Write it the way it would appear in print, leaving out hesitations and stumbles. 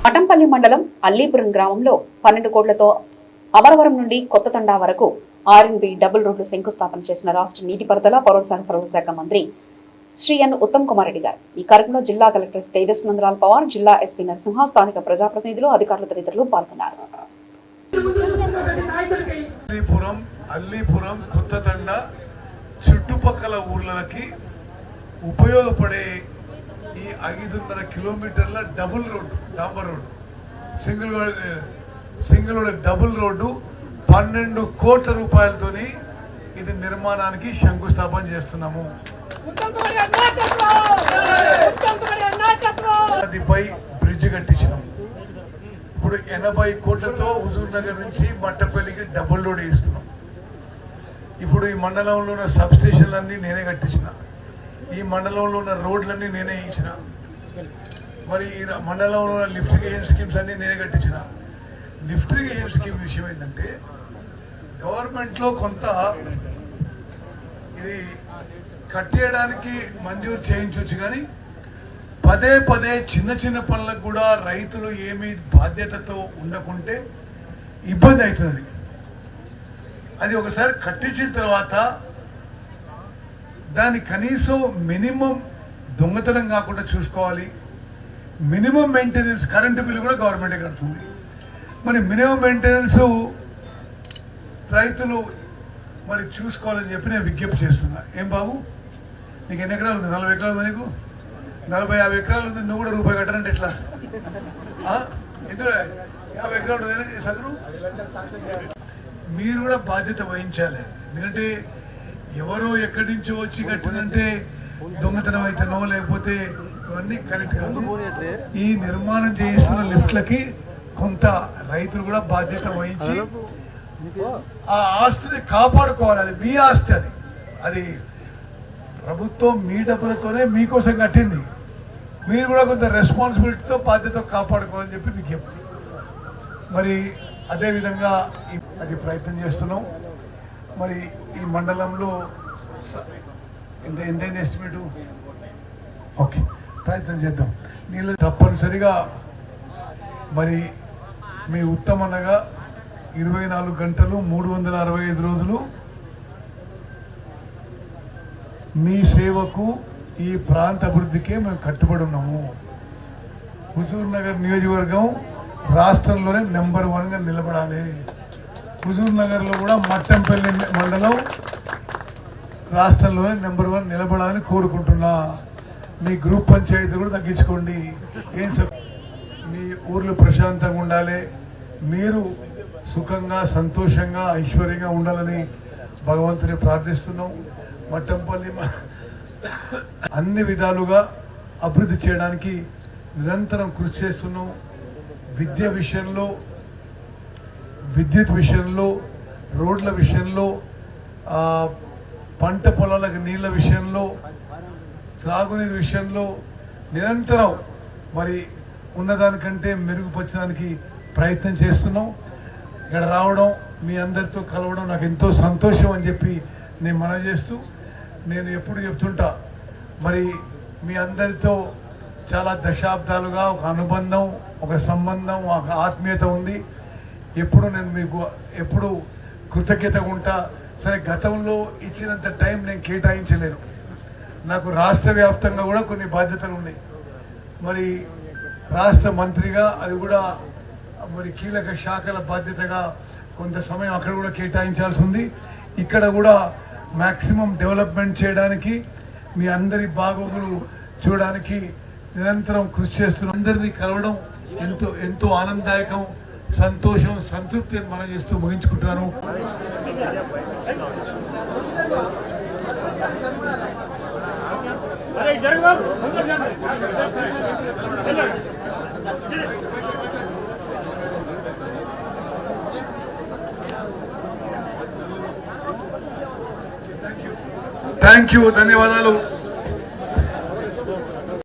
మఠంపల్లి మండలం అల్లీపురం గ్రామంలో 12 కోట్లతో అమరవరం నుండి కొత్త తండా వరకు R&B డబుల్ రోడ్లు శంకుస్థాపన చేసిన రాష్ట్ర నీటిపారుదల పౌర సరఫరాల శాఖ మంత్రి శ్రీ ఎన్ ఉత్తమ్ కుమార్ రెడ్డి గారు. ఈ కార్యక్రమంలో జిల్లా కలెక్టర్ తేజస్ నందలాల్ పవార్, జిల్లా ఎస్పీ నరసింహ, స్థానిక ప్రజాప్రతినిధులు, అధికారులు తదితరులు పాల్గొన్నారు. అల్లీపురం కొత్త తండ చుట్టుపక్కల ఊర్లకి ఉపయోగపడే ఈ 5.5 కిలోమీటర్ల డబుల్ రోడ్డు, డాంబర్ రోడ్డు, సింగిల్ డబుల్ రోడ్డు 12 కోట్ల రూపాయలతోని ఇది నిర్మాణానికి శంకుస్థాపన చేస్తున్నాము. నదిపై బ్రిడ్జ్ కట్టించినాం. ఇప్పుడు 80 కోట్లతో హుజూర్ నగర్ నుంచి మట్టపల్లికి డబుల్ రోడ్ వేస్తున్నాం. ఇప్పుడు ఈ మండలంలో ఉన్న సబ్ స్టేషన్లన్నీ నేనే కట్టించిన, ఈ మండలంలో ఉన్న రోడ్లన్నీ నేనే ఇచ్చిన, మరి ఈ మండలంలో ఉన్న లిఫ్ట్ ఇరిగేషన్ స్కీమ్స్ అన్ని నేనే కట్టించిన. లిఫ్ట్ ఇరిగేషన్ స్కీమ్ విషయం ఏంటంటే గవర్నమెంట్లో కొంత ఇది కట్టేయడానికి మంజూరు చేయించవచ్చు, కానీ పదే చిన్న చిన్న పనులకు కూడా రైతులు ఏమీ బాధ్యతతో ఉండకుంటే ఇబ్బంది అవుతుంది. అది ఒకసారి కట్టించిన తర్వాత దాని కనీసం మినిమం దొంగతనం కాకుండా చూసుకోవాలి. మినిమం మెయింటెనెన్స్, కరెంటు బిల్లు కూడా గవర్నమెంటే కడుతుంది. మరి మినిమం మెయింటెనెన్స్ రైతులు మరి చూసుకోవాలని చెప్పి నేను విజ్ఞప్తి చేస్తున్నా. ఏం బాబు, నీకు ఎన్ని ఎకరాలు ఉంది? 40 ఎకరాలు ఉంది. నీకు 40-50 ఎకరాలు ఉంది. నువ్వు కూడా రూపాయి కట్టాలంటే ఎట్లా? ఇందులో 50 ఎకరాలు ఉంది సగరు. మీరు కూడా బాధ్యత వహించాలి. ఎందుకంటే ఎవరో ఎక్కడి నుంచో వచ్చి కట్టినంటే దొంగతనం అయితేనో లేకపోతే ఇవన్నీ కరెక్ట్ కాదు. ఈ నిర్మాణం చేస్తున్న లిఫ్ట్లకి కొంత రైతులు కూడా బాధ్యత వహించి ఆ ఆస్తిని కాపాడుకోవాలి. అది మీ ఆస్తి, అది ప్రభుత్వం మీ డబ్బులతోనే మీకోసం కట్టింది. మీరు కూడా కొంత రెస్పాన్సిబిలిటీతో బాధ్యత కాపాడుకోవాలని చెప్పి మీకు చెప్తాను. మరి అదేవిధంగా అది ప్రయత్నం చేస్తున్నాం. మరి ఈ మండలంలో ఎంత ఎస్టిమేటు? ఓకే, ప్రయత్నం చేద్దాం. నీళ్ళు తప్పనిసరిగా మరి మీ ఉత్తమనగా 24 గంటలు 365 రోజులు మీ సేవకు, ఈ ప్రాంత అభివృద్ధికే మేము కట్టుబడి ఉన్నాము. హుజూర్ నగర్ నియోజకవర్గం రాష్ట్రంలోనే నెంబర్ 1గా నిలబడాలి. హుజూర్ నగర్లో కూడా మట్టంపల్లి మండలం రాష్ట్రంలోనే నెంబర్ 1 నిలబడాలని కోరుకుంటున్నా. మీ గ్రూప్ పంచాయతీ కూడా తగ్గించుకోండి. ఏం సార్, మీ ఊర్లు ప్రశాంతంగా ఉండాలి, మీరు సుఖంగా సంతోషంగా ఐశ్వర్యంగా ఉండాలని భగవంతుని ప్రార్థిస్తున్నాం. మట్టంపల్లి అన్ని విధాలుగా అభివృద్ధి చేయడానికి నిరంతరం కృషి చేస్తున్నాం. విద్య విషయంలో, విద్యుత్ విషయంలో, రోడ్ల విషయంలో, పంట పొలాలకు నీళ్ళ విషయంలో, త్రాగునీరు విషయంలో నిరంతరం మరి ఉన్నదానికంటే మెరుగుపరచడానికి ప్రయత్నం చేస్తున్నాం. ఇక్కడ రావడం, మీ అందరితో కలవడం నాకు ఎంతో సంతోషం అని చెప్పి నేను మనవి చేస్తూ, నేను ఎప్పుడు చెప్తుంటా, మరి మీ అందరితో చాలా దశాబ్దాలుగా ఒక అనుబంధం, ఒక సంబంధం, ఒక ఆత్మీయత ఉంది. ఎప్పుడు నేను మీకు ఎప్పుడు కృతజ్ఞతగా ఉంటా. సరే, గతంలో ఇచ్చినంత టైం నేను కేటాయించలేను. నాకు రాష్ట్ర వ్యాప్తంగా కూడా కొన్ని బాధ్యతలు ఉన్నాయి. మరి రాష్ట్ర మంత్రిగా అది కూడా మరి కీలక శాఖల బాధ్యతగా కొంత సమయం అక్కడ కూడా కేటాయించాల్సి ఉంది. ఇక్కడ కూడా మ్యాక్సిమం డెవలప్మెంట్ చేయడానికి, మీ అందరి బాగోగులు చూడడానికి నిరంతరం కృషి చేస్తున్నాం. అందరినీ కలవడం ఎంతో ఆనందదాయకం, సంతోషం, సంతృప్తి మనం చేస్తూ ముగించుకుంటున్నాను. థ్యాంక్ యూ, ధన్యవాదాలు.